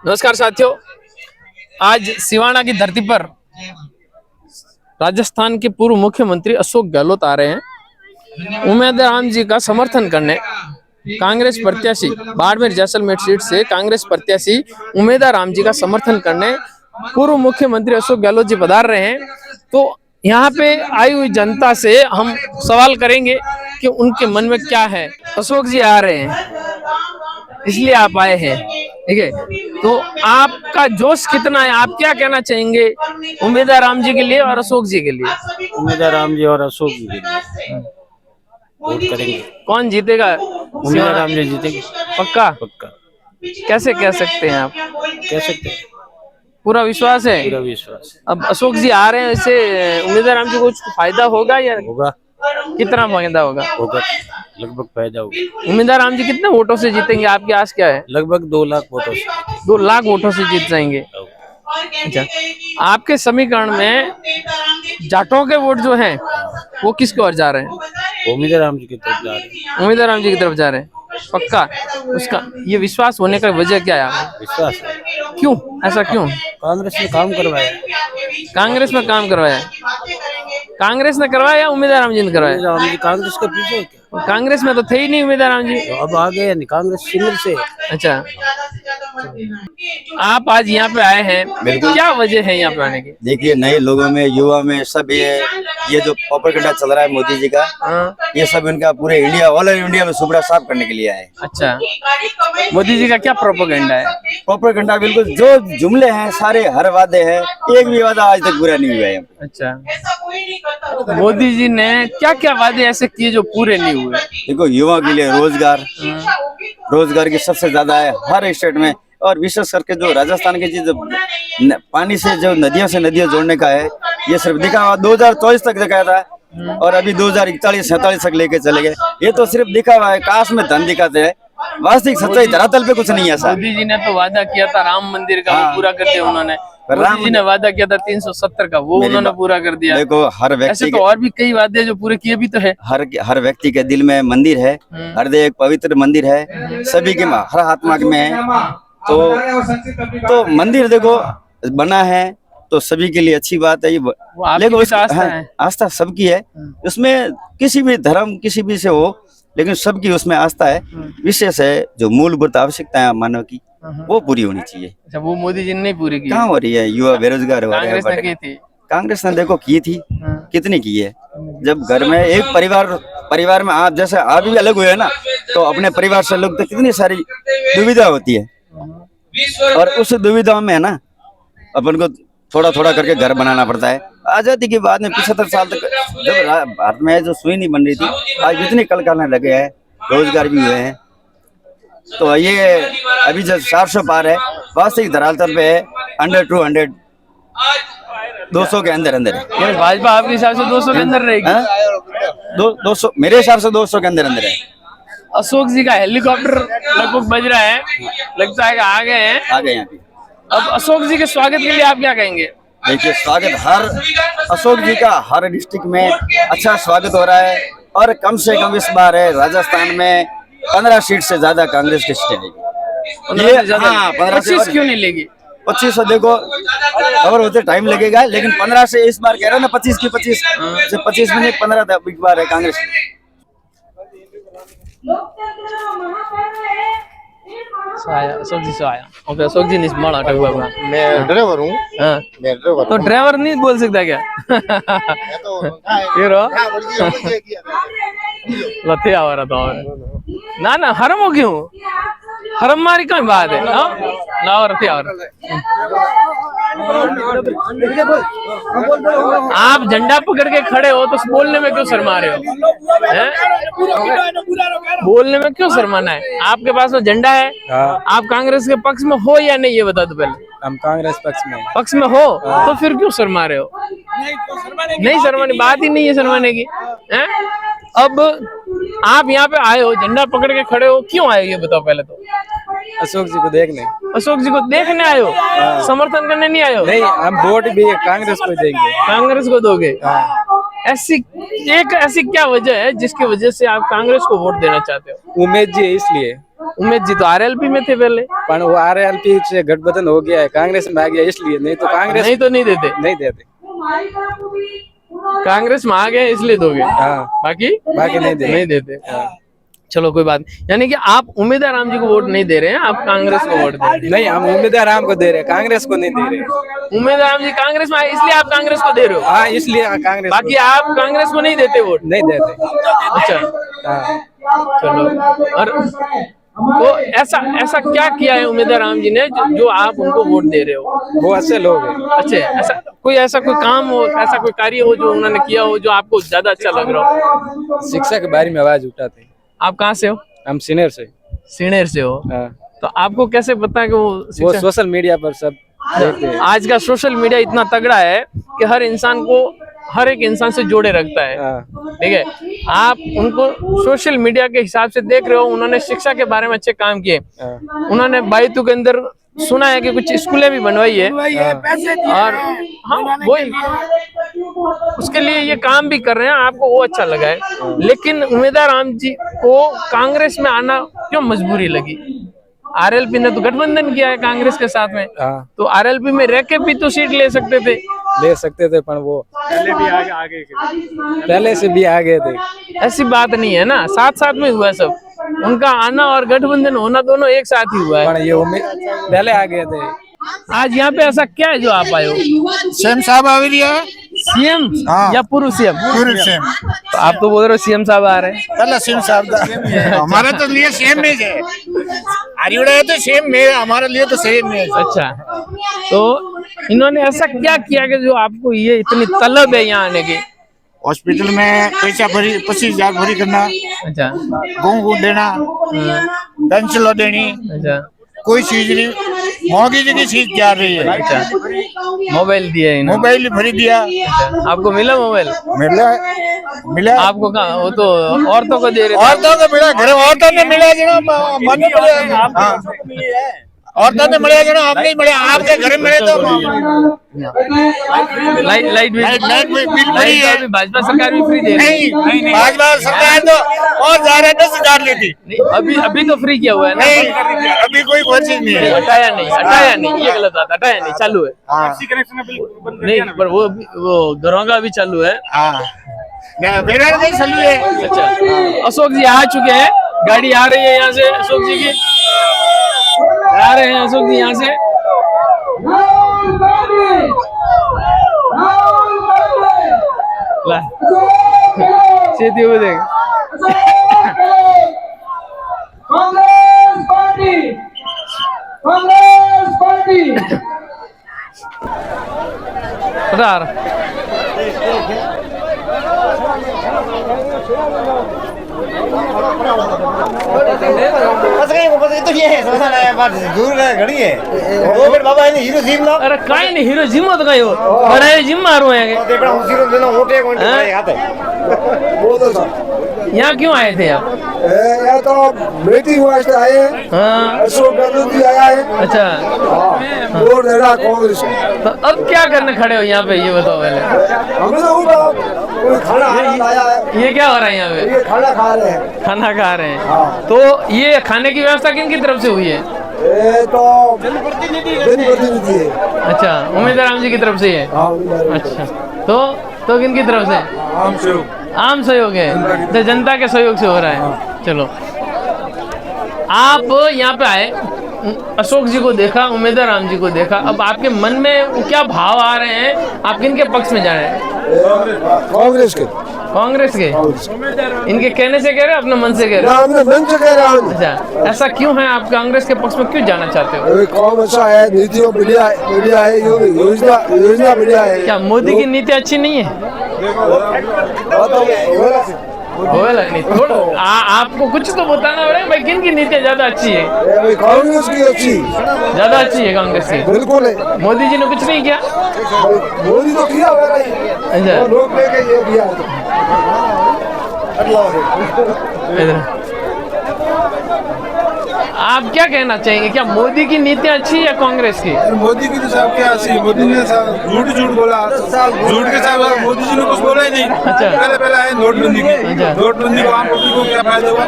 नमस्कार साथियों, आज सिवाना की धरती पर राजस्थान के पूर्व मुख्यमंत्री अशोक गहलोत आ रहे हैं। उम्मीदवार राम जी का समर्थन करने कांग्रेस प्रत्याशी बाड़मेर जैसलमेर सीट से कांग्रेस प्रत्याशी उम्मीदवार राम जी का समर्थन करने पूर्व मुख्यमंत्री अशोक गहलोत जी पधार रहे हैं। तो यहाँ पे आई हुई जनता से हम सवाल करेंगे कि उनके मन में क्या है। अशोक जी आ रहे हैं इसलिए आप आए हैं, ठीक है। तो आपका जोश कितना है, आप क्या कहना चाहेंगे उम्मीदवार राम जी के लिए और अशोक जी के लिए? उम्मीदवार राम जी और अशोक जी के लिए वोट करेंगे। कौन जीतेगा? उम्मीदवार राम जी जीतेंगे। पक्का? पक्का। कैसे कह सकते हैं आप? कह सकते हैं, पूरा विश्वास है? पूरा विश्वास है। अब अशोक जी आ रहे हैं, इससे उम्मीदवार राम जी को कुछ फायदा होगा या होगा? कितना फायदा होगा? होगा, लगभग फायदा होगा। उम्मीदवार राम जी कितने वोटों से जीतेंगे, आपकी आस क्या है? लगभग 2 लाख वोटों से। 2 लाख वोटों से जीत जाएंगे। अच्छा, आपके समीकरण में जाटों के वोट जो हैं वो किसकी ओर जा रहे हैं? उम्मीदवार राम जी की तरफ जा रहे हैं। उम्मीदवार राम जी की तरफ जा रहे हैं, पक्का? उसका ये विश्वास होने का वजह क्या है? विश्वास है। क्यों, ऐसा क्यों? कांग्रेस ने काम करवाया। कांग्रेस में काम करवाया? कांग्रेस ने करवाया या उम्मीदवार राम जी ने करवाया? राम जी कांग्रेस के पीछे है क्या? कांग्रेस में तो थे ही नहीं उम्मीदवार राम जी। तो अब आ गए नहीं, कांग्रेस सिंगल से। अच्छा, आप आज यहाँ पे आए हैं, क्या वजह है यहाँ पे आने की? देखिए, नए लोगों में, युवा में सब ये जो प्रोपेगेंडा चल रहा है मोदी जी का, ये सब इनका पूरे इंडिया, ऑल ओवर इंडिया में सुपड़ा साफ करने के लिए आए। अच्छा, मोदी जी का क्या प्रोपेगेंडा है? प्रोपेगेंडा बिल्कुल जो जुमले हैं सारे, हर वादे हैं, एक भी वादा आज तक पूरा नहीं हुआ है। अच्छा, मोदी जी ने क्या क्या वादे ऐसे किए जो पूरे नहीं हुए? देखो, युवा के लिए रोजगार की सबसे ज्यादा है हर स्टेट में, और विशेष करके जो राजस्थान की चीज पानी से जो नदियों जोड़ने का है, ये सिर्फ दिखावा 2024 तक दिखाया था और अभी 2041-47 तक लेके चले गए। ये तो सिर्फ दिखावा है, काश में धन दिखाते हैं, वास्तविक सच्चाई धरातल पे कुछ नहीं है। सर, मोदी जी ने तो वादा किया था राम मंदिर का, वो पूरा कर दिया उन्होंने। मोदी जी ने वादा किया था 370 का, वो उन्होंने पूरा कर दिया। देखो, हर व्यक्ति ऐसे तो और भी कई वादे जो पूरे किए भी तो है। हर व्यक्ति के दिल में मंदिर है, हृदय एक पवित्र मंदिर है, सभी के हर आत्मा में है। तो मंदिर देखो बना है तो सभी के लिए अच्छी बात है। लेकिन आस्था सबकी है, उसमें किसी भी धर्म किसी भी से हो, लेकिन सबकी उसमें आस्था है। विशेष है जो मूलभूत आवश्यकता है मानव की, वो पूरी होनी चाहिए। अच्छा, वो मोदी जी ने नहीं पूरी की? कहाँ हो रही है? युवा बेरोजगार हो रहे हैं। कांग्रेस ने देखो की थी, कितनी की है। जब घर में एक परिवार में आप जैसे आप भी अलग हुए ना, तो अपने परिवार से लोग तो कितनी सारी दुविधा होती है, और उस दुविधा में है ना अपन को थोड़ा थोड़ा करके घर बनाना पड़ता है। आजादी के बाद में 75 साल तक जब भारत में जो सुई नहीं बन रही थी, आज इतनी कल कारखाने लगे हैं, रोजगार भी हुए हैं। तो ये अभी जब 400 पार है, वास्तविक धरातल पे है 100 200 के अंदर है। भाजपा आपके हिसाब से 200 के अंदर रहेगी? 200 मेरे हिसाब से 200 के अंदर है। अशोक जी का हेलीकॉप्टर लगभग बज रहा है, लगता है कि आ गए हैं। यहाँ पे अब अशोक जी के स्वागत के लिए आप क्या कहेंगे? देखिए, अशोक जी का हर डिस्ट्रिक्ट में अच्छा स्वागत हो रहा है, और कम से कम इस बार है राजस्थान में 15 सीट से ज्यादा कांग्रेस की सीट आएगी। 25 क्यों नहीं लेगी? 25 से देखो खबर होते टाइम लगेगा, लेकिन 15 से इस बार कह रहे हो ना, 25 की 25 से 25 में 15 बार है कांग्रेस। अशोक जी से आया। ओके, अशोक जी नहीं माड़ा अटक हुआ। मैं ड्राइवर हूँ। तो ड्राइवर नहीं बोल सकता क्या? लथे आ रहा था ना हरम हो क्यों? हरम मारी कौन बात है ना, और आप झंडा पकड़ के खड़े हो तो बोलने में क्यों शर्मा रहे हो? बोलने में क्यों शर्माना है? आपके पास वो झंडा है। आप कांग्रेस के पक्ष में हो या नहीं, ये बता दो पहले। हम कांग्रेस पक्ष में हो तो फिर क्यों शर्मा रहे हो? नहीं शर्माने बात ही नहीं है शर्माने की। अब आप यहाँ पे आए हो, झंडा पकड़ के खड़े हो, क्यों आए ये बताओ पहले तो। अशोक जी को देखने। अशोक जी को देखने आए हो? समर्थन करने नहीं आए हो? नहीं, हम वोट भी कांग्रेस को देंगे। कांग्रेस को दोगे? ऐसी क्या वजह है जिसकी वजह से आप कांग्रेस को वोट देना चाहते हो? उम्मीद जी है इसलिए। उमेश जी तो आरएलपी में थे पहले, पर वो आरएलपी से गठबंधन हो गया है, कांग्रेस में आ गया इसलिए, नहीं तो कांग्रेस नहीं तो नहीं देते, नहीं देते। कांग्रेस में आ गए इसलिए दोगे, हाँ बाकी बाकी नहीं देते। नहीं देते। चलो कोई बात नहीं, यानी कि आप उम्मीदवार राम जी को वोट नहीं दे रहे हैं, आप कांग्रेस को वोट दे रहे हैं। नहीं, हम उम्मीदवार राम को दे रहे हैं, कांग्रेस को नहीं दे रहे। उम्मीदवार राम जी कांग्रेस में आए इसलिए आप कांग्रेस को दे रहे हो, हाँ इसलिए कांग्रेस बाकी आप कांग्रेस को नहीं देते वोट। नहीं देते। अच्छा हाँ चलो, और तो ऐसा क्या किया है उम्मीदवार राम जी ने जो आप उनको वोट दे रहे हो? वो अच्छे लोग हैं। अच्छे, ऐसा कोई काम हो, ऐसा कोई कार्य हो जो उन्होंने किया हो जो आपको ज्यादा अच्छा लग रहा हो? शिक्षा के बारे में आवाज उठाते हैं। आप कहाँ से हो? हम सीनियर से। सीनियर से हो? हाँ। तो आपको कैसे पता है कि वो सोशल मीडिया पर सब देखते हैं। आज का सोशल मीडिया इतना तगड़ा है कि हर एक इंसान से जोड़े रखता है, हाँ। ठीक है। आप उनको सोशल मीडिया के हिसाब से देख रहे हो, उन्होंने शिक्षा के बारे में अच्छे काम किए। हाँ। उन्होंने बायतू के अंदर सुना है कि कुछ स्कूलें भी बनवाई है, और हाँ वही उसके लिए ये काम भी कर रहे हैं, आपको वो अच्छा लगा है। लेकिन उम्मीदवार राम जी को कांग्रेस में आना क्यों मजबूरी लगी? आरएलपी ने तो गठबंधन किया है कांग्रेस के साथ में, हाँ। तो आरएलपी में रह के भी तो सीट ले सकते थे, पर वो पहले से भी आगे थे। ऐसी बात नहीं है ना, साथ साथ में हुआ सब, उनका आना और गठबंधन होना दोनों एक साथ ही हुआ है। पर ये उम्मीद पहले आ गए थे। आज यहाँ पे ऐसा क्या है जो आप आए हो? सीएम साहब आ रही है। सीएम या पूर्व सीएम? पूर्व सीएम। तो आप तो बोल रहे हो सीएम साहब आ रहे हैं। पहला सीएम साहब हमारे तो लिए सीएम में है, हरियाणा है तो सीएम में, हमारे लिए तो सीएम में। अच्छा, तो इन्होंने ऐसा क्या किया कि जो आपको ये इतनी तलब है यहाँ आने की? हॉस्पिटल में पैसा भरी 25,000 भरी करना, अच्छा, गेहूं देना, पेंशन देनी, अच्छा, कोई चीज नहीं, मोदी जी की चीज जा रही है। अच्छा, मोबाइल दिया इन्होंने? मोबाइल भरी दिया। अच्छा, आपको मिला मोबाइल? मिला आपको कहाँ? वो तो औरतों को दे रहे थे। औरतों को मिला, घर औरतों ने मिला जो मन मिला, औरतों ने मिला जो हम नहीं मिले, आपके घर में मिले तो लाइट बिल फ्री है। भाजपा सरकार भी फ्री दे रही है। नहीं, भाजपा सरकार तो और ज्यादा 10,000 लेती। अभी तो फ्री किया हुआ है ना? नहीं, अभी कोई चीज नहीं है। हटाया नहीं, ये गलत बात, हटाया नहीं, चालू है। नहीं, पर वो घरों का भी चालू है। बेकार नहीं चालू है। अच्छा, अशोक जी आ चुके हैं, गाड़ी आ रही है यहाँ से अशोक जी की, आ रहे हैं अशोक जी यहाँ से। सीधी हो देख, अरे काई नहीं, हीरो जिम तो कहीं हो बड़े जिम मारो हैं। यहाँ क्यों आए थे आप? यहाँ तो मीटिंग वास्ते आए हैं। हाँ, अशोक गहलोत भी आया है। अच्छा, वोट दे रहा कांग्रेस। तो अब क्या करने खड़े हो यहाँ पे, ये बताओ पहले। हमें तो कोई खाना लाया है। ये क्या हो रहा है यहाँ पे? ये खाना खा रहे हैं। खाना खा रहे हैं। तो ये खाने की व्यवस्था किन की तरफ से हुई है? ये तो जनप्रतिनिधि है। अच्छा, उम्मीदवार राम जी की तरफ से है। अच्छा, तो किन की तरफ से? आम सहयोग है, तो जनता के सहयोग से हो रहा है। चलो, आप यहाँ पे आए, अशोक जी को देखा, उम्मीदवार राम जी को देखा, अब आपके मन में क्या भाव आ रहे हैं? आप किन के पक्ष में जा रहे हैं? कांग्रेस के। इनके कहने से कह रहे हैं, अपने मन से कह रहे हैं? अपने मन से कह रहा हूँ। अच्छा, ऐसा क्यों है? आप कांग्रेस के पक्ष में क्यों जाना चाहते हो? काम अच्छा है, नीतियों बढ़िया है, योजना बढ़िया है। क्या मोदी की नीति अच्छी नहीं है? नहीं, थोड़ा आपको कुछ तो बताना पड़ेगा भाई, किन की नीतियाँ ज्यादा अच्छी है? कांग्रेस की अच्छी, ज्यादा अच्छी है कांग्रेस की। बिल्कुल है। मोदी जी ने कुछ नहीं किया? मोदी तो किया हुआ नहीं। अच्छा, लोग लेके ये किया। आप क्या कहना चाहेंगे, क्या मोदी की नीतियाँ अच्छी है या कांग्रेस की? मोदी की तो सब क्या सी, मोदी ने झूठ बोला, झूठ के साथ मोदी जी ने कुछ बोला ही नहीं। पहले आए नोटबंदी की, नोटबंदी को आम पब्लिक को क्या फायदा हुआ?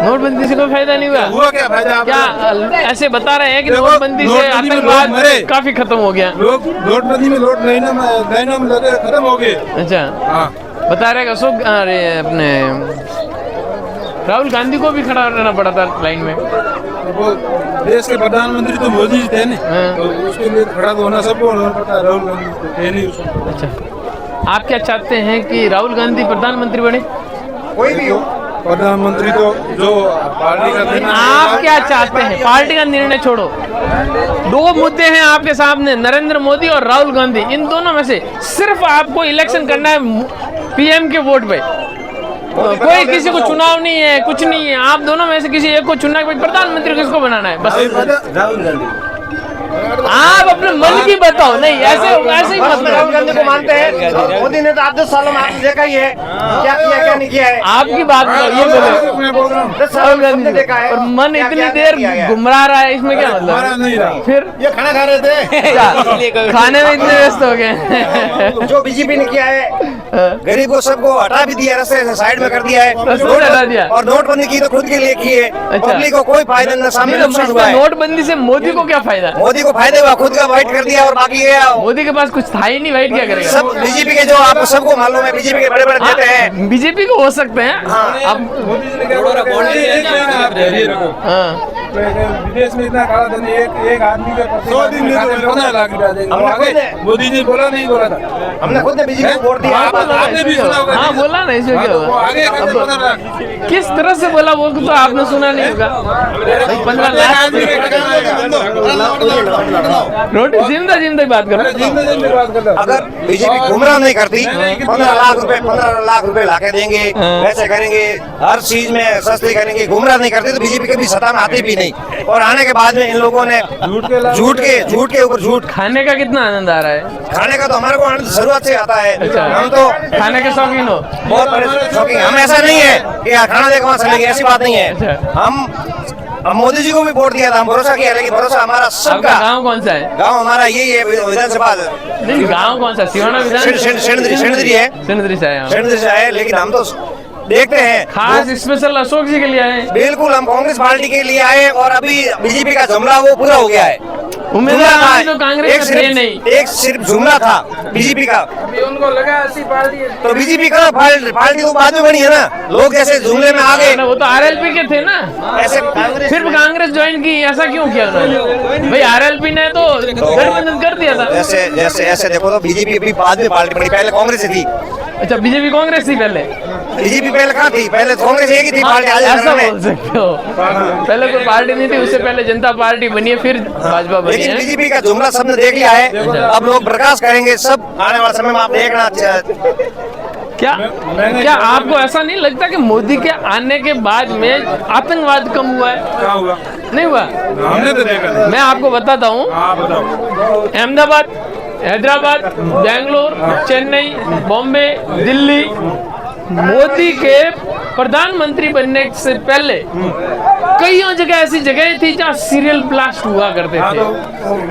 नोटबंदी से कोई फायदा नहीं हुआ। क्या फायदा? क्या ऐसे बता रहे हैं कि नोटबंदी से आतंकवाद काफी खत्म हो गया? लोग नोटबंदी में लोट लाइनों में लगे खत्म हो गए। अच्छा, बता रहे अशोक, अरे अपने राहुल गांधी को भी खड़ा रहना पड़ा था लाइन में। वो देश के प्रधानमंत्री तो मोदी जी थे ना, तो उसके लिए खड़ा तो होना सबको होना पड़ता है। राहुल गांधी तो थे नहीं उसको। अच्छा, आप क्या चाहते हैं कि राहुल गांधी प्रधानमंत्री बने? कोई भी हो प्रधानमंत्री, तो जो पार्टी का निर्णय। आप क्या चाहते हैं? पार्टी का निर्णय छोड़ो, दो मुद्दे हैं आपके सामने, नरेंद्र मोदी और राहुल गांधी। इन दोनों में से सिर्फ आपको इलेक्शन करना है पीएम के वोट पे। कोई किसी को चुनाव नहीं है, कुछ नहीं है, आप दोनों में से किसी एक को चुनना है। प्रधानमंत्री किसको बनाना है? बस राहुल गांधी। आप अपने मन की बताओ। नहीं, ऐसे ही मत राहुल गांधी को मानते हैं। मोदी ने तो 8-10 सालों में आपने देखा ही है क्या किया क्या नहीं किया है। आपकी बात ये बोलो, राहुल गांधी ने देखा है और मन इतनी देर गुमरा रहा है, इसमें क्या मतलब? फिर ये खाना खा रहे थे, खाने में इतने व्यस्त हो गए। जो बीजेपी ने किया है गरीब को सबको हटा भी दिया, रास्ते से साइड में कर दिया है, हटा दिया। और नोटबंदी की तो खुद के लिए की है। पब्लिक को कोई फायदा न, सामने नुकसान हुआ है। नोटबंदी से मोदी को क्या फायदा? मोदी को फायदा हुआ, खुद का वाइट कर दिया, और बाकी ये मोदी के पास कुछ था ही नहीं, वाइट क्या करेगा? सब बीजेपी के, जो आपको सबको मालूम है, बीजेपी के बड़े बड़े नेता हैं। बीजेपी को हो सकते हैं। अब विदेश में इतना काला धन एक आदमी का 100 दिन में 15 लाख रुपया देंगे। मोदी जी बोला नहीं बोला था, हमने खुद ने बीजेपी को वोट दिया। आपने भी सुना होगा। हाँ, बोला ना, इसमें क्या होगा? आगे 15 लाख किस तरह से बोला वो तो आपने सुना नहीं होगा। 15 लाख रोटी जिंदा बात करो। अगर बीजेपी गुमराह नहीं करती, 15 लाख रुपए लाके देंगे, वैसे करेंगे, हर चीज में सस्ती करेंगे, गुमराह नहीं करती तो बीजेपी कभी सत्ता में आती भी नहीं। और आने के बाद में इन लोगों ने झूठ के ऊपर झूठ। खाने का कितना आनंद आ रहा है? खाने का तो हमारे को आनंद शुरुआत से आता है। अच्छा। हम तो खाने के शौकीन हो? बहुत बड़े शौकीन। हम ऐसा नहीं है कि खाना देखो वहाँ चलेगी, ऐसी बात नहीं है। हम मोदी जी को भी वोट दिया था, हम भरोसा किया, लेकिन भरोसा हमारा सबका। गाँव कौन सा है? गाँव हमारा यही है, विधानसभा। नहीं, गाँव कौन सा? सिवाना विधान शेंद्री है, सिंदरी से शेंद्री से है। लेकिन हम तो देखते हैं, खास स्पेशल अशोक जी के लिए आए हैं। बिल्कुल हम कांग्रेस पार्टी के लिए आए, और अभी बीजेपी का जुमला वो पूरा हो गया है। उम्मीदवार तो कांग्रेस में नहीं, एक सिर्फ जुमला था बीजेपी का। उनको लगा ऐसी पार्टी तो बीजेपी का पार्टी तो बाद में बनी है ना, लोग जैसे जुमले में आ गए। वो तो आरएलपी के थे ना, ऐसे फिर कांग्रेस ज्वाइन की, ऐसा क्यों किया उन्होंने? भाई आरएलपी ने तो गठबंधन कर दिया था। ऐसे देखो तो बीजेपी भी बाद में पार्टी बनी, पहले कांग्रेस थी। अच्छा, बीजेपी कांग्रेस थी पहले? बीजेपी पहले कहाँ थी? पहले कांग्रेस एक ही थी पार्टी। ऐसा बोल सकते हो? पहले कोई पार्टी नहीं थी, उससे पहले जनता पार्टी बनी है, फिर भाजपा बनी लेकिन है। बीजेपी का जुमला सबने देख लिया है, अब लोग प्रकाश करेंगे सब आने वाले समय में, आप देखना। क्या आपको ऐसा नहीं लगता कि मोदी के आने के बाद में आतंकवाद कम हुआ है? क्या हुआ? नहीं हुआ? हमने तो देखा। मैं आपको बताता हूँ, अहमदाबाद, हैदराबाद, बेंगलोर, चेन्नई, बॉम्बे, दिल्ली, मोदी के प्रधानमंत्री बनने से पहले कई जगह ऐसी जगह थी जहाँ सीरियल ब्लास्ट हुआ करते थे।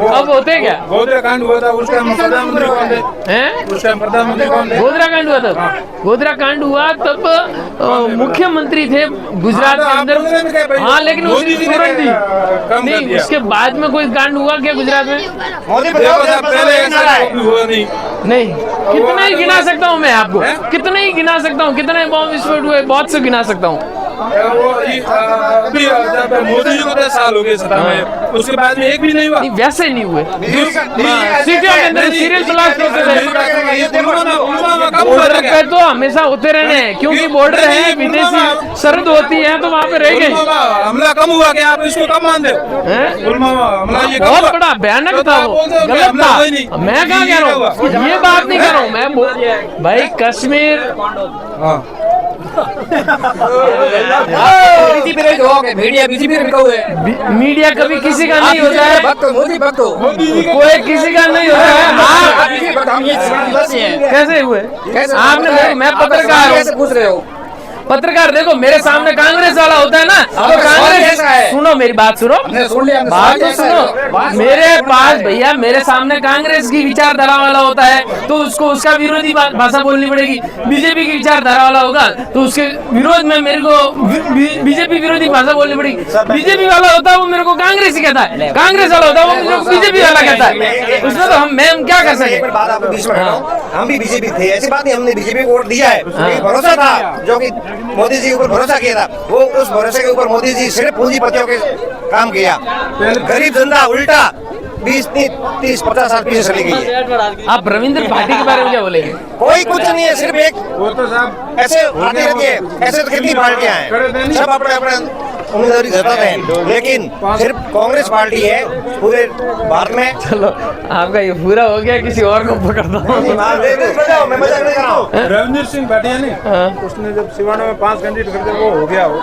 अब होते क्या? गोधरा कांड हुआ था, उस टाइम प्रधानमंत्री कौन थे? हैं? उस टाइम प्रधानमंत्री कौन थे? गोधरा कांड हुआ था। गोधरा कांड हुआ तब मुख्यमंत्री थे गुजरात के अंदर। हाँ, लेकिन उसकी तुरंत थी नहीं, उसके बाद में कोई कांड हुआ क्या गुजरात में? नहीं, कितने ही गिना सकता हूँ मैं आपको, कितने ही गिना सकता हूँ, कितने बॉम्ब विस्फोट हुए, बहुत से गिना सकता हूँ। अभी जब मोदी जी को 10 साल हो गए सत्ता में, उसके बाद में एक भी नहीं हुआ। नहीं, वैसे नहीं हुए। सिटियों के अंदर सीरियल ब्लास्ट होते थे, तो हमेशा होते रहने हैं, क्योंकि बॉर्डर है, विदेशी सरहद होती है, तो वहाँ पे रह गई। हमला कम हुआ क्या? आप इसको कम मान दे? बहुत बड़ा भयानक था वो, गलत था। मैं कहाँ कह रहा हूँ, ये बात नहीं कर रहा हूँ मैं। भाई कश्मीर मीडिया कभी किसी का नहीं होता है, कोई किसी का नहीं होता है। कैसे हुए? आपने, मैं पत्रकार हूँ, पत्रकार देखो, मेरे सामने कांग्रेस वाला होता है ना, तो कांग्रेस, सुनो मेरी बात, सुनो बात तो सुनो, मेरे पास भैया मेरे सामने कांग्रेस की विचारधारा वाला होता है तो उसको उसका विरोधी भाषा बोलनी पड़ेगी। बीजेपी की विचारधारा वाला होगा तो उसके विरोध में मेरे को बीजेपी विरोधी भाषा बोलनी पड़ेगी। बीजेपी वाला होता है वो मेरे को कांग्रेस ही कहता है, कांग्रेस वाला होता है वो मेरे को बीजेपी वाला कहता है। उसमें तो हम क्या कर सके। बात आपको बीच में हम भी बीजेपी थे, ऐसी बात नहीं, हमने बीजेपी को वोट दिया है, भरोसा था जो कि मोदी जी के ऊपर भरोसा किया था, वो उस भरोसे के ऊपर मोदी जी सिर्फ पूंजीपतियों के काम किया, गरीब जनता उल्टा 20-30-50 साल पीछे चली गई है। आप रविंद्र पार्टी के बारे में क्या बोलेंगे? कोई कुछ नहीं है, सिर्फ एक वो तो साहब ऐसे आती रहती है, ऐसे तो कितनी पार्टियां हैं, सब अपने अपने उम्मीदवारी जताते हैं, लेकिन सिर्फ कांग्रेस पार्टी है पूरे भारत में। चलो आपका ये पूरा हो गया, किसी और को पकड़ता हूँ। मैं मजाक नहीं कर रहा हूँ। रविंद्र सिंह भाटिया ने उसने जब सिवाना में 5 कैंडिडेट कर दिया वो हो गया हो,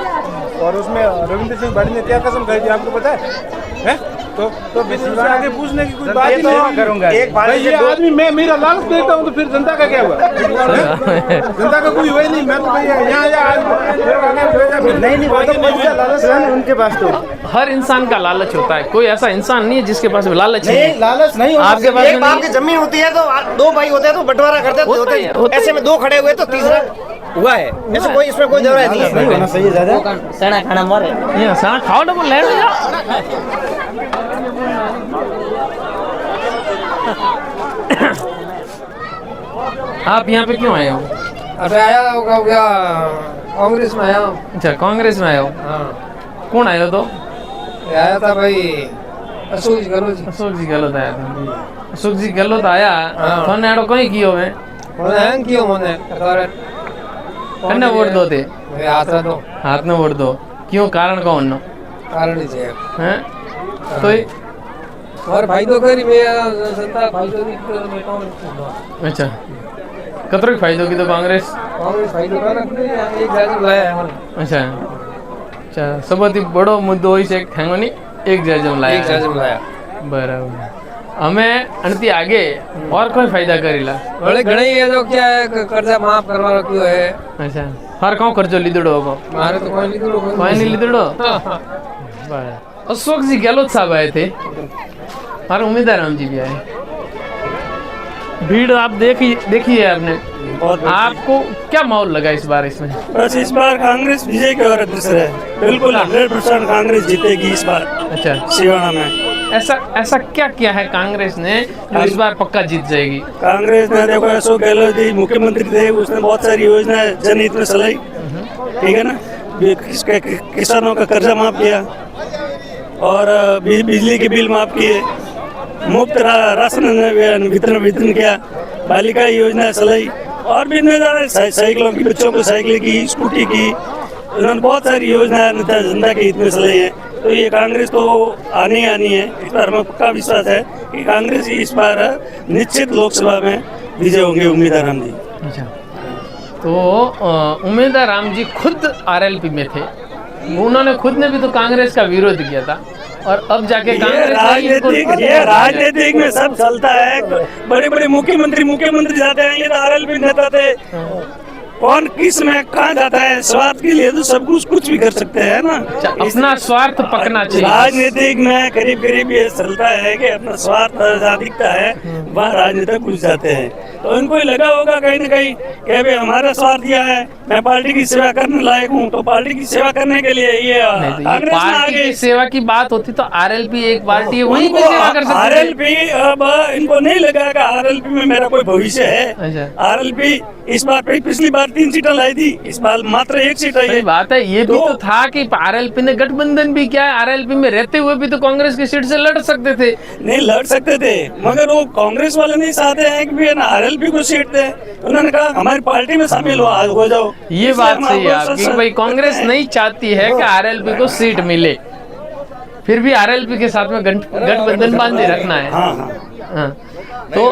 और उसमें रविंद्र सिंह भाटिया ने क्या कसम खाई थी आपको पता है? तो सिवाना आगे पूछने की कुछ बात ही नहीं करूंगा। भाई ये आदमी मैं मेरा लालच देखता हूँ तो फिर जनता का क्या हुआ? जनता का कोई हुआ ही नहीं। मैं तो भैया यहाँ नहीं, उनके पास तो हर इंसान का लालच होता है, कोई ऐसा इंसान नहीं है जिसके पास लालच नहीं। लालच नहीं, आपके पास एक बाप की जमीन होती है तो 2 भाई होते हैं तो बंटवारा करते होते, ऐसे में 2 खड़े हुए तो तीसरा हुआ है, ऐसे कोई इसमें कोई जरूरत नहीं है। होना सही है दादा। सना खाना मारे ये सारा खाओ ना बोल ले जा। आप यहाँ पे क्यों आए हो? अरे आया होगा क्या, कांग्रेस में आया हूँ। अच्छा कांग्रेस में आए हो, हाँ कौन आए हो? तो आया था भाई अशोक जी गहलोत। अशोक जी गहलोत आया था। अशोक जी गहलोत आया तो ने आड़ो कहीं कियो है हैंग कियो मोने कन्ने वोट दो थे, हाथ में वोट दो क्यों? कारण कौन नो? कारण ही है हैं तो और फायदो करी मैं जनता फायदो नहीं तो मैं कांग्रेस। अच्छा कतरो फायदो की तो कांग्रेस फायदो कर एक जाति लाया है। अच्छा अच्छा सबથી બડો મુદ્દો હોય છે ઠેંગોની એક જાજમ લાયા બરાબર। અમે અણથી આગે और कोई फायदा करेला बड़े घणे ये तो क्या है कर्जा माफ करवा रखियो है। अच्छा हर कौन कर्जो लीधड़ो होगो? मारे तो कोई नहीं लीधड़ो। अशोक जी गहलोत साहब आए थे और उम्मीदवार राम जी भी आए। भीड़ आप देखिए आपने, आपको क्या माहौल लगा इस बार इसमें? बस इस बार कांग्रेस विजय के और अग्रसर है, बिल्कुल 100% कांग्रेस जीतेगी इस बार। अच्छा सिवाना में ऐसा क्या किया है कांग्रेस ने जो इस बार पक्का जीत जाएगी? कांग्रेस ने देखो अशोक गहलोत जी मुख्यमंत्री थे, उसने बहुत सारी योजनाएं जनहित में चलाई, ठीक है ना। किसानों का कर्जा माफ किया और बिजली के बिल माफ किए, मुफ्त राशन वितरण किया, बालिका योजना चलाई और भी साइकिलों की, बच्चों को साइकिल की, स्कूटी की, उन्होंने बहुत सारी योजनाएं जनता के हित में चलाई है। तो ये कांग्रेस तो आनी है, इस बार हमें पक्का विश्वास है कि कांग्रेस इस बार निश्चित लोकसभा में विजय होंगे उम्मीदवार राम जी। अच्छा तो उम्मीदवार राम जी खुद आरएलपी में थे, उन्होंने खुद ने भी तो कांग्रेस का विरोध किया था और अब जाके कांग्रेस राजनीतिक में सब चलता है। बड़े बड़े मुख्यमंत्री जाते हैं, ये तो आरएलपी नेता थे। कौन किस में कहाँ जाता है, स्वार्थ के लिए तो सब कुछ भी कर सकते हैं ना। अपना स्वार्थ पकना चाहिए। राजनीतिक में करीब ये चलता है कि अपना स्वार्थ जहाँ दिखता है वहाँ राजनेता घुस जाते हैं। तो उनको ही लगा होगा कहीं न कहीं कि भाई हमारा स्वार्थ दिया है, मैं पार्टी की सेवा करने लायक हूँ, तो पार्टी की सेवा करने के लिए ये पार्टी की सेवा की बात होती तो आरएलपी एक पार्टी है, वहीं पे सेवा कर सकते। आरएलपी अब इनको नहीं लगा कि आरएलपी में मेरा कोई भविष्य है। आरएलपी इस बार पिछली बार 3 सीटें लाई थी, इस बार मात्र 1 सीट आई है। बात है ये भी तो था कि आरएलपी ने गठबंधन भी किया है, आरएलपी में रहते हुए भी तो कांग्रेस की सीट से लड़ सकते थे। नहीं लड़ सकते थे, मगर वो कांग्रेस वाले नहीं चाहते हैं कि आरएलपी को सीट दे। उन्होंने कहा हमारी पार्टी में शामिल हो जाओ। ये बात सही है आपकी, भाई कांग्रेस नहीं चाहती है कि आरएलपी को सीट मिले, फिर भी आरएलपी के साथ में गठबंधन बांधे रखना है। हाँ। तो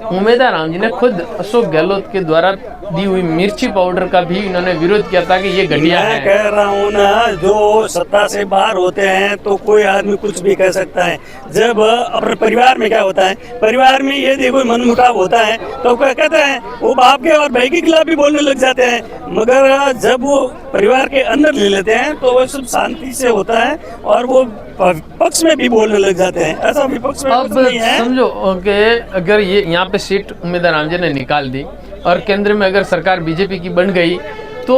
उम्मीदवार राम जी ने खुद अशोक गहलोत के द्वारा दी हुई मिर्ची पाउडर का भी इन्होंने विरोध किया था कि ये घटिया मैं है। कह रहा हूँ ना, जो सत्ता से बाहर होते हैं तो कोई आदमी कुछ भी कह सकता है। जब अपने परिवार में क्या होता है, परिवार में ये देखो मनमुटाव होता है तो क्या कहते हैं, वो बाप के और भाई के खिलाफ भी बोलने लग जाते हैं। मगर जब वो परिवार के अंदर ले लेते हैं तो वो सब शांति से होता है और वो पक्ष में भी बोलने लग जाते हैं। ऐसा विपक्ष में कुछ अब नहीं है। समझो कि अगर ये यहाँ पे सीट उम्मीदवार राम जी ने निकाल दी और केंद्र में अगर सरकार बीजेपी की बन गई तो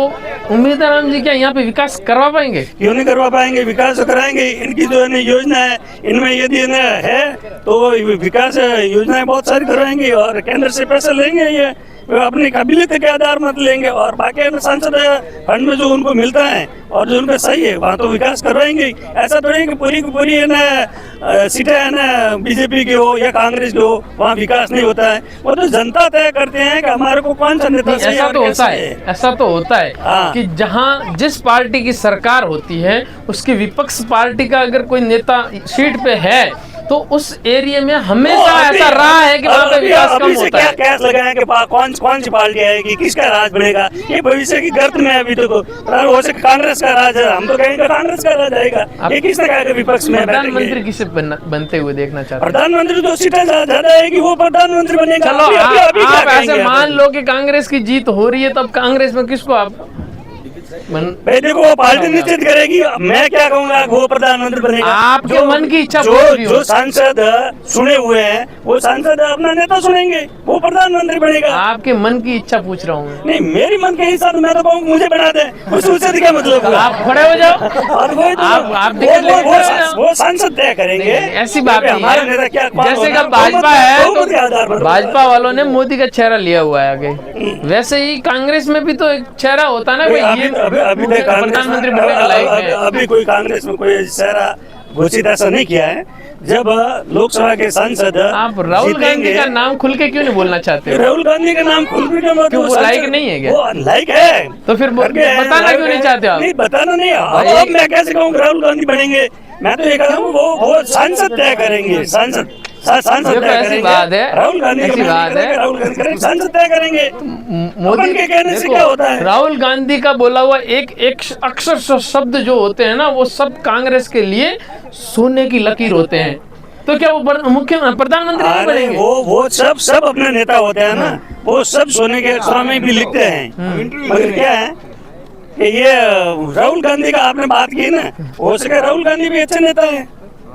उम्मीदवार राम जी क्या यहाँ पे विकास करवा पाएंगे? क्यों नहीं करवा पाएंगे, विकास तो कराएंगे। इनकी जो है योजना है, इनमें यदि है तो विकास योजनाएं बहुत सारी करवाएंगे और केंद्र से पैसे लेंगे। ये अपनी काबिलियत के आधार मत लेंगे और बाकी सांसद फंड में जो उनको मिलता है और जो उनका सही है वहाँ तो विकास करवाएंगे। ऐसा तो नहीं कि पूरी की पूरी है ना सीटें है ना बीजेपी की हो या कांग्रेस की हो, वहाँ विकास नहीं होता है। वो तो जनता तय करते हैं कि हमारे को कौन सा नेता सही ऐसा और तो कैसा होता है, ऐसा तो होता है हाँ। कि जहाँ जिस पार्टी की सरकार होती है उसकी विपक्ष पार्टी का अगर कोई नेता सीट पे है तो उस एरिया में हमेशा ऐसा रहा है कि वहाँ पे विकास कम होता है। क्या लगाए कि कौन सी पार्टी आएगी, किसका राज बनेगा, ये भविष्य की गर्त में है। अभी तो हो सके कांग्रेस का राज है, हम तो कहेंगे कांग्रेस का राज आएगा। ये किसने कहा कि विपक्ष में प्रधानमंत्री किसे बनते हुए देखना चाहते हैं? प्रधानमंत्री तो सीटें ज्यादा आएगी, वो प्रधानमंत्री बनेगा। चलो अभी आप क्या ऐसे मान लो कि कांग्रेस की जीत हो रही है, तब कांग्रेस में किसको आप भाई देखो, वो पार्टी निश्चित करेगी। मैं क्या कहूँगा, वो प्रधानमंत्री बनेगा। आपके मन की इच्छा जो सांसद सुने हुए हैं वो सांसद अपना नेता सुनेंगे, वो प्रधानमंत्री बनेगा। आपके मन की इच्छा पूछ रहा हूँ। नहीं, मेरी मन के हिसाब मैं तो कहूँ मुझे बना दे, उससे क्या मतलब हुआ? आप खड़े हो जाओ, और वो सांसद तय करेंगे। ऐसी बात नहीं हमारा नेता क्या, है। जैसे का भाजपा है तो भाजपा वालों ने मोदी का चेहरा लिया हुआ है आगे, वैसे ही कांग्रेस में भी तो एक चेहरा होता है ना भाई, ये अभी प्रधानमंत्री बनने का लायक है। अभी कोई कांग्रेस में कोई चेहरा घोषित ऐसा नहीं किया है। जब लोकसभा के सांसद आप राहुल गांधी का नाम खुल के क्यों नहीं बोलना चाहते? राहुल गांधी का नाम खुल के क्यों, वो लायक नहीं है क्या? वो लायक है तो फिर बताना क्यों नहीं चाहते आप? नहीं, बताना नहीं। अब मैं कैसे कहूँ राहुल गांधी बनेंगे? मैं तो ये कह रहा हूँ वो सांसद तय करेंगे। सांसद ऐसी बात है, राहुल गांधी ऐसी बात है, राहुल गांधी सांसद तय करेंगे। मोदी के कहने से क्या होता है? राहुल गांधी का बोला हुआ एक अक्षर शब्द जो होते हैं ना, वो सब कांग्रेस के लिए सोने की लकीर होते हैं। तो क्या वो मुख्य प्रधानमंत्री नहीं बनेंगे? वो सब अपने नेता होते हैं ना, वो सब सोने के अक्षरों में भी लिखते हैं। मगर क्या है कि ये राहुल गांधी का आपने बात की ना, हो सके राहुल गांधी भी अच्छे नेता है,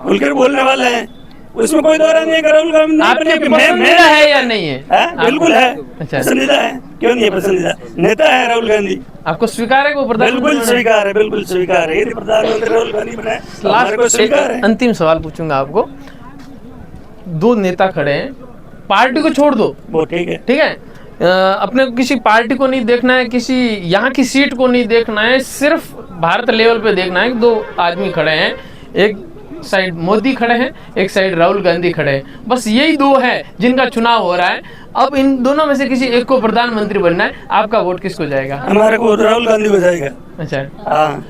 खुलकर बोलने वाले हैं, उसमें कोई दौरा नहीं है। राहुल गांधी आपके पसंदीदा है या नहीं है? बिल्कुल है, अच्छा, पसंदीदा है। क्यों नहीं है पसंदीदा? नेता है राहुल गांधी। आपको स्वीकार है वो प्रधानमंत्री? बिल्कुल स्वीकार है, बिल्कुल स्वीकार है। यदि प्रधानमंत्री राहुल गांधी बनाए हमारे को स्वीकार है। अंतिम सवाल पूछूंगा आपको। दो नेता खड़े हैं, पार्टी को छोड़ दो, वो ठीक है, ठीक है, अपने किसी पार्टी को नहीं देखना है, किसी यहाँ की सीट को नहीं देखना है, सिर्फ भारत लेवल पे देखना है। दो आदमी खड़े हैं, एक साइड मोदी खड़े हैं, एक साइड राहुल गांधी खड़े हैं, बस यही दो है जिनका चुनाव हो रहा है। अब इन दोनों में से किसी एक को प्रधानमंत्री बनना है, आपका वोट किसको जाएगा? हमारे को राहुल गांधी को जाएगा। अच्छा, हाँ,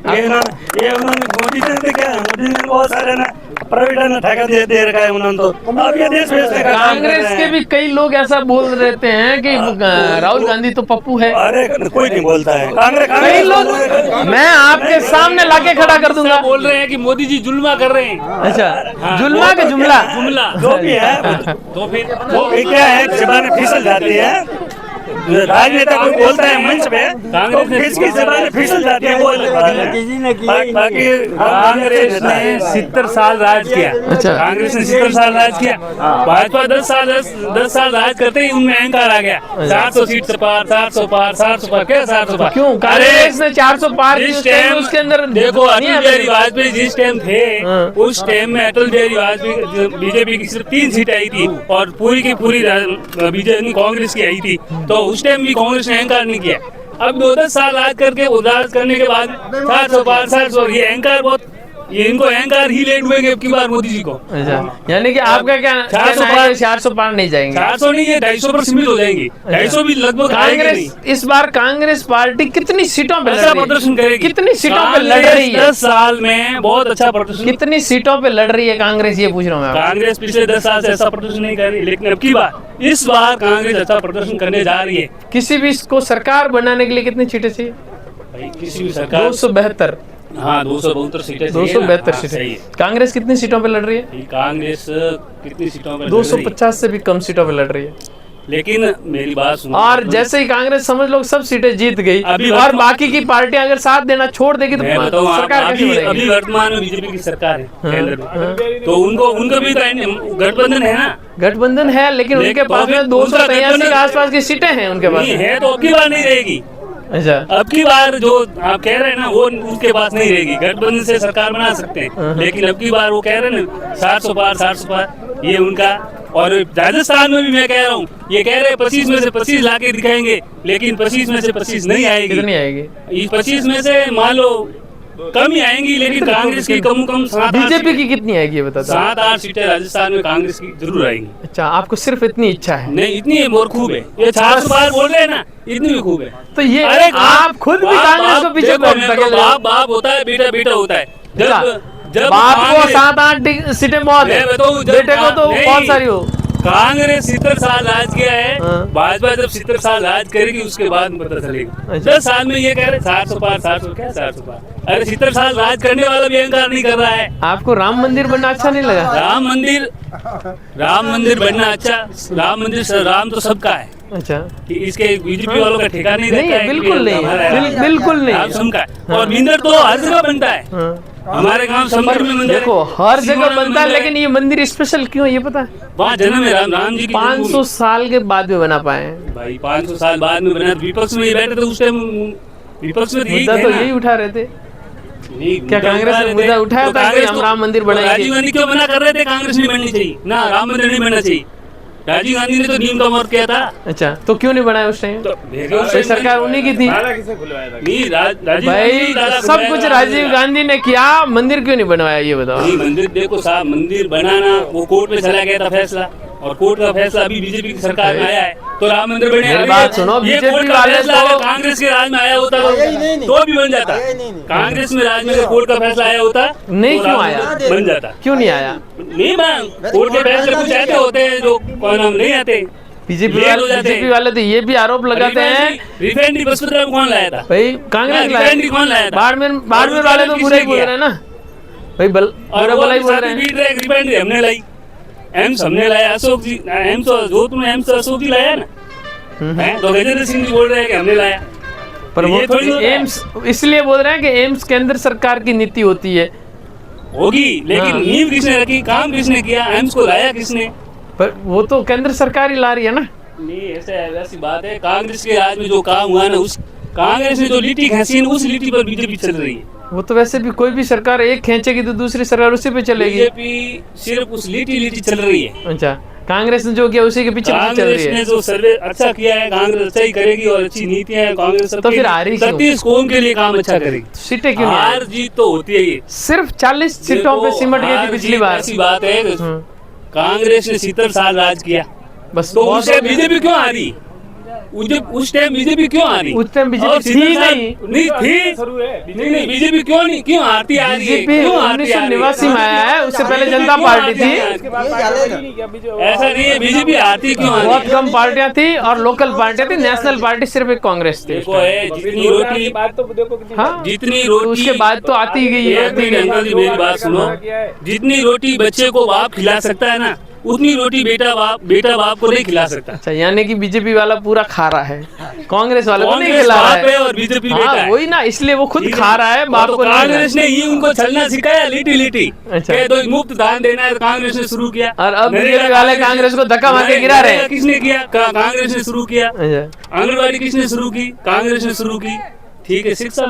ये उन्होंने मोदी ने क्या, मोदी ने बहुत सारे ना प्राइवेट ने ठेका दे रखा है उन्होंने। तो अब ये देश बेचने का काम कर रहे हैं। कांग्रेस के भी कई लोग ऐसा बोल रहते हैं कि राहुल गांधी तो पप्पू है। अरे कोई नहीं बोलता है, कांग्रेस कई लोग, मैं आपके सामने लाके खड़ा कर दूंगा। बोल रहे हैं कि मोदी जी जुल्मा कर रहे हैं। अच्छा, जुल्मा के जुमला जो भी है, तो फिर वो क्या है, जबान फिसल जाती है। राजनेता कोई बोलता है मंच पे तो किसकी जबान फिसल जाती है, वो अलग बात है। बाकी कांग्रेस ने 70 साल राज किया। अच्छा, कांग्रेस ने 70 साल राज किया। भाजपा 10 साल राज करते ही उनमें अहंकार आ गया। 400 सीट से पार, 400 पार, 400 पार, क्या 400 पार? क्यों कांग्रेस ने 400 पार जिस टाइम उसके अंदर देखो, अटल बिहारी वाजपेयी जिस टाइम थे, उस टाइम में अटल बिहारी वाजपेयी बीजेपी की सिर्फ 3 सीट आई थी और पूरी की पूरी बीजेपी कांग्रेस की आई थी। तो उस टाइम भी कांग्रेस ने अहंकार नहीं किया। अब 10 साल राज करके उदास करने के बाद 400 पार, 400, ये अहंकार बहुत ये इनको अहंकार ही लेट हुए की बार मोदी जी को। अच्छा, यानी कि आपका क्या 400 पार नहीं जाएंगे? 400 नहीं है, 250 पर सीमित हो जाएंगे। 250 भी लगभग आएंगे नहीं। कांग्रेस इस बार कांग्रेस पार्टी कितनी सीटों पे लड़ अच्छा रही है? प्रदर्शन करेगी। कितनी सीटों पे लड़ रही है? 10 साल में बहुत अच्छा प्रदर्शन। कितनी सीटों पे लड़ रही है कांग्रेस, ये पूछ रहा हूँ मैं आपसे। कांग्रेस पिछले 10 साल से ऐसा प्रदर्शन नहीं कर रही, लेकिन अब की बार इस बार कांग्रेस अच्छा प्रदर्शन करने जा रही है। किसी भी इसको सरकार बनाने के लिए कितनी सीटें चाहिए? भाई किसी भी सरकार 272। हाँ 272 सीटें चाहिए ना। 272 हाँ, सही सीटें। कांग्रेस कितनी सीटों पे लड़ रही है? है। कांग्रेस कितनी सीटों पर लड़ रही है? 250 से भी कम सीटों पे लड़ रही है। लेकिन मेरी बात सुनो, और जैसे ही कांग्रेस समझ लो सब सीटें जीत गई अभी और बाकी की पार्टियां अगर साथ देना छोड़ देगी तो मैं बताऊं सरकार कैसे अभी बनेगी? वर्तमान में बीजेपी की सरकार है केंद्र में, तो उनका भी तो गठबंधन है ना। गठबंधन है, लेकिन उनके पास में 283 के आसपास की सीटें हैं उनके पास। नहीं है तो अब की बार नहीं रहेगी। अच्छा, अब की बार जो आप कह रहे हैं ना वो उसके पास नहीं रहेगी। गठबंधन से सरकार बना सकते हैं, लेकिन अब की बार वो कह रहे हैं ना 700 पार ये उनका। और राजस्थान में भी मैं कह रहा हूँ, ये कह रहे हैं 25 में से 25 लाके दिखाएंगे, लेकिन 25 में से 25 नहीं आएगी। कितनी आएगी? इस 25 में से मान लो कम ही आएंगी, लेकिन कांग्रेस की कम 7-8 बीजेपी की कितनी आएगी ये बता दो। 7-8 सीटें राजस्थान में कांग्रेस की जरूर आएंगी। अच्छा, आपको सिर्फ इतनी इच्छा है? नहीं इतनी और खूब है, ये 400 पार बोल रहे हैं ना, इतनी भी खूब है। तो ये अरे आप खुद भी कांग्रेस को पीछे बाप होता है, बेटा होता है। जब बाप को 7-8 सीटें बहुत है, बेटे को तो बहुत सारी हो। कांग्रेस 70 साल राज किया है, हाँ। भाजपा जब 70 साल राज करेगी उसके बाद पता चलेगा। अच्छा। 10 साल में ये कह रहे 400 पार 400 क्या 400 पार। अरे 70 साल राज करने वाला भी अहंकार नहीं कर रहा है। आपको राम मंदिर बनना अच्छा नहीं लगा? राम मंदिर बनना अच्छा, राम तो सबका है। अच्छा, कि इसके बीजेपी वालों का ठेका नहीं रहता है। बिल्कुल नहीं, बिल्कुल नहीं। राम सबका है। और मंदिर तो हर जगह बनता है। हाँ। हमारे गांव संबर में मंदिर देखो हर जगह बनता है, लेकिन ये मंदिर स्पेशल क्यों है ये पता है? वहाँ जन्म है राम जी की। 500 साल के बाद में बना पाए हैं भाई 500 साल बाद में बना। विपक्ष में ये बैठे थे उस टाइम, विपक्ष में मुद्दा तो यही उठा रहे थे। क्या कांग्रेस ने मुद्दा उठाया था कि हम राम मंदिर बनाएंगे? राजीव गांधी क्यों मना कर रहे थे कांग्रेस नहीं बननी चाहिए ना, राम मंदिर नहीं बनना चाहिए? राजीव गांधी ने तो नीम का अमृत किया था। अच्छा, तो क्यों नहीं बनाया उस टाइम? तो सरकार उन्हीं की थी भाई, सब कुछ राजीव गांधी ने किया, मंदिर क्यों नहीं बनवाया ये बताओ? नहीं मंदिर देखो साहब, मंदिर बनाना वो कोर्ट में चला गया था फैसला, और कोर्ट का फैसला अभी बीजेपी की सरकार में आया है तो राम मंदिर बने। मेरी बात सुनो, बीजेपी वाले तो कांग्रेस के राज में आया होता तो भी बन जाता। कांग्रेस में राज में कोर्ट का फैसला आया होता नहीं, तो क्यों आया? बन जाता। क्यों नहीं आया? नहीं मैम, कोर्ट के फैसले कुछ ऐसे होते हैं जो कौन हम नहीं आते। बीजेपी वाले तो ये भी आरोप लगाते हैं, रिफाइनरी बसपत कौन लाया था भाई कांग्रेस रिफाइनरी कौन लाया था? बाड़मेर वाले तो बुरा ही बोल रहे हैं ना भाई, और बुरा ही बोल रहे हैं। रिफाइनरी हमने लाई, एम्स हमने लाया, अशोक जी एम्स जोधपुर में एम्स अशोक जी लाया ना, तो गजेंद्र सिंह जी बोल रहे हैं कि हमने लाया। पर वो ये थोड़ी एम्स इसलिए बोल रहे हैं कि एम्स केंद्र सरकार की नीति होती है, होगी, लेकिन हाँ। नींव किसने रखी, काम किसने किया, एम्स को लाया किसने? पर वो तो केंद्र सरकार ही ला रही है ना। नहीं ऐसी बात है, कांग्रेस के राज में जो काम हुआ ना, उस कांग्रेस ने जो लीटी खींची है उस लीटी पर बीजेपी चल रही है। वो तो वैसे भी कोई भी सरकार एक खींचेगी तो दूसरी सरकार उसी पे चलेगी। बीजेपी सिर्फ उस लीटी चल रही है। अच्छा, कांग्रेस ने जो किया उसी के पीछे चल रही कांग्रेस है। ने जो सर्वे अच्छा किया है, कांग्रेस अच्छा ही करेगी और अच्छी नीतियां हैं कांग्रेस। तो फिर आ रही क्यों? 37 कौम के लिए काम अच्छा करेगी। सीटें क्यों नहीं आई? हार जीत तो होती है, ये सिर्फ 40 सीटों पे सिमट गई थी पिछली बार। ऐसी बात है कि कांग्रेस ने 70 साल राज किया, बस तो उस टाइम बीजेपी क्यों आ रही? उस टाइम बीजेपी क्यों आ रही? उस टाइम बीजेपी थी नहीं थी नहीं बीजेपी क्यों आती आ रही है? बीजेपी क्यों आती आ रही 1989 में आया है, उससे पहले जनता पार्टी थी। ऐसा नहीं है, बीजेपी आती क्यों आ बहुत रही है? कम पार्टियां थी और लोकल पार्टियां थी, नेशनल पार्टी सिर्फ एक कांग्रेस थी। देखो है जितनी रोटी, हाँ, जितनी तो रोटी उसके बाद तो आती गई है, एक मिनट अंकल जी मेरी बात सुनो, जितनी रोटी बच्चे को बाप खिला सकता है ना, उतनी रोटी बेटा बाप को नहीं खिला सकता। अच्छा, यानी कि बीजेपी वाला पूरा खा रहा है, कांग्रेस वाले को नहीं कांग्रेस खिला रहा बाप है है। और बीजेपी बेटा हाँ, है। वही ना, इसलिए वो खुद खा रहा है, बाप तो को नहीं खिला कांग्रेस ने ही उनको चलना सिखाया, लीटी अच्छा। कह दो मुफ्त दान देना है तो कांग्रेस ने शुरू किया। और अब बीजेपी वाले कांग्रेस को धक्का मार के गिरा रहे हैं। किसने किया? कांग्रेस ने शुरू किया। अच्छा। आंगनबाड़ी किसने शुरू की? कांग्रेस ने शुरू की। ठीक है, शिक्षा